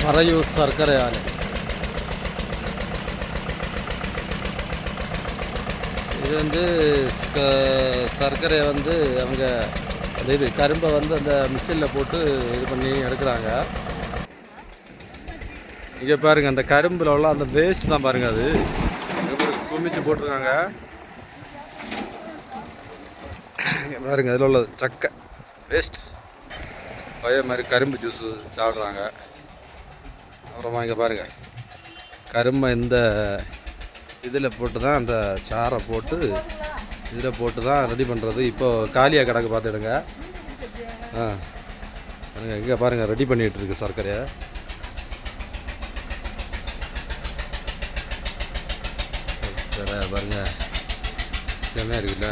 மறையூர் சர்க்கரை ஆலை. இது வந்து சர்க்கரையை வந்து அவங்க அந்த இது கரும்பை வந்து அந்த மிக்சரில் போட்டு இது பண்ணி எடுக்கிறாங்க. இங்கே பாருங்கள், அந்த கரும்பில் உள்ள அந்த வேஸ்ட் தான் பாருங்கள், அது குமிச்சு போட்டிருக்காங்க. இங்கே பாருங்கள், அதில் உள்ள சக்கை வேஸ்ட் பழைய மாதிரி கரும்பு ஜூஸு சாப்பிட்றாங்க. அப்புறமா இங்கே பாருங்கள், கரும்பை இந்த இதில் போட்டு தான் அந்த சாரை போட்டு இதில் போட்டு தான் ரெடி பண்ணுறது. இப்போது காலியாக கிடக்கு பார்த்துடுங்க. பாருங்கள், இங்கே பாருங்கள், ரெடி பண்ணிகிட்டு இருக்கு சர்க்கரையை. சர்க்கரை பாருங்கள், செம்மையாக இருக்குல்ல.